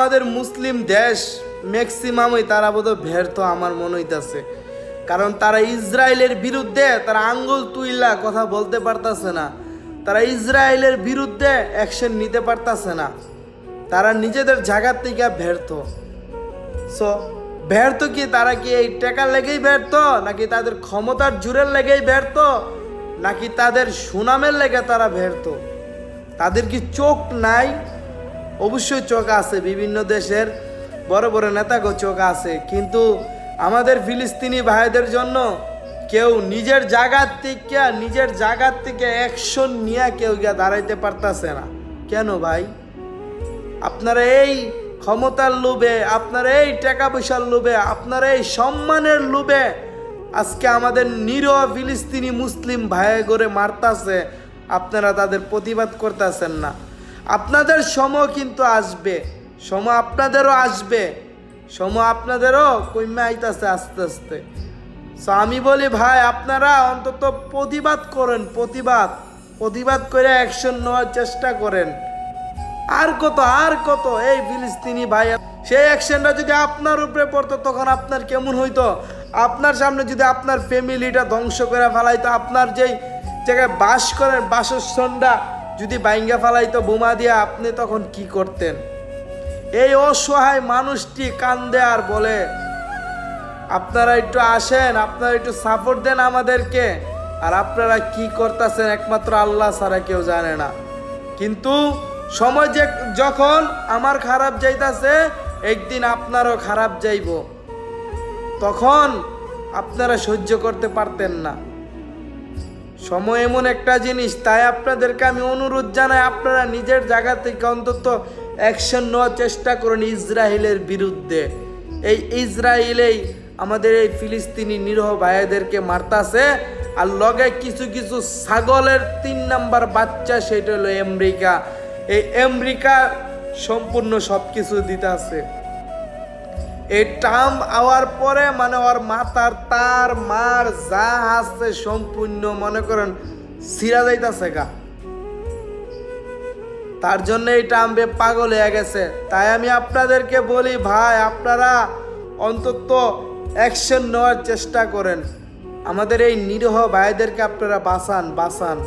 আমাদের মুসলিম দেশ ম্যাক্সিমামই তারা বোধহয় ব্যর্থ আমার মনে হইতাছে। কারণ তারা ইসরায়েলের বিরুদ্ধে তারা আঙ্গুল তুইলা কথা বলতে পারতাছে না, তারা ইসরায়েলের বিরুদ্ধে অ্যাকশন নিতে পারতাছে না, তারা নিজেদের জায়গার থেকে ব্যর্থ। সো ব্যর্থ কি তারা কি এই টাকার লেগেই ব্যর্থ, নাকি তাদের ক্ষমতার জোরের লেগেই ব্যর্থ, নাকি তাদের সুনামের লেগে তারা ব্যর্থ? তাদের কি চোখ নাই? অবশ্যই চোখ আছে, বিভিন্ন দেশের বড় বড় নেতাগো চোখ আছে, কিন্তু আমাদের ফিলিস্তিনি ভাইদের জন্য কেউ নিজের জায়গার থেকে অ্যাকশন নিয়ে কেউ গিয়ে দাঁড়াইতে পারতাছে না। কেন ভাই? আপনারা এই ক্ষমতার লোভে, আপনারা এই টাকা পয়সার লোভে, আপনারা এই সম্মানের লোভে আজকে আমাদের নিরীহ ফিলিস্তিনি মুসলিম ভাই করে মারতাছে, আপনারা তাদের প্রতিবাদ করতেছেন না। আপনাদের সময় কিন্তু আসবে, সময় আপনাদেরও আসবে, সময় আপনাদেরও কমে আইতাছে আস্তে আস্তে। সো আমি বলি ভাই, আপনারা অন্তত প্রতিবাদ করেন, প্রতিবাদ করে অ্যাকশন নেওয়ার চেষ্টা করেন। আর কত এই ফিলিস্তিনি ভাই, সেই অ্যাকশনটা যদি আপনার উপরে পড়তো তখন আপনার কেমন হইতো? আপনার সামনে যদি আপনার ফ্যামিলিটা ধ্বংস করে ফেলাইতো, আপনার যেই জায়গায় বাস করেন বাসস্থানটা যদি বাইঙ্গা ফেলাইতো বোমা দিয়ে, আপনি তখন কি করতেন? এই অসহায় মানুষটি কান্দে আর বলে আপনারা একটু আসেন, আপনারা একটু সাপোর্ট দেন আমাদেরকে। আর আপনারা কি করতেছেন একমাত্র আল্লাহ ছাড়া কেউ জানে না। কিন্তু সময় যখন আমার খারাপ যাইতাছে, একদিন আপনারও খারাপ যাইব, তখন আপনারা সহ্য করতে পারতেন না। সময় এমন একটা জিনিস, তাই আপনাদেরকে আমি অনুরোধ জানাই, আপনারা নিজের জায়গা থেকে অন্তত অ্যাকশন নেওয়ার চেষ্টা করুন ইসরায়েলের বিরুদ্ধে। এই ইসরায়েলেই আমাদের এই ফিলিস্তিনি নিরীহ ভাইদেরকে মারতাছে, আর লগে কিছু ছাগলের 3 নাম্বার বাচ্চা, সেটা হলো আমেরিকা। এই আমেরিকা সম্পূর্ণ সব কিছু দিতেছে। এই টার্ম আওয়ার পরে মানে ওর মাথার তার মার যা আছে সম্পূর্ণ মনে করেন ছিঁড়া যাইতাছে গা। তার জন্য এই ট্রাম্পে পাগল হয়ে গেছে। তাই আমি আপনাদেরকে বলি ভাই, আপনারা অন্তত অ্যাকশন নেওয়ার চেষ্টা করেন, আমাদের এই নিরীহ ভাইদেরকে আপনারা বাঁচান।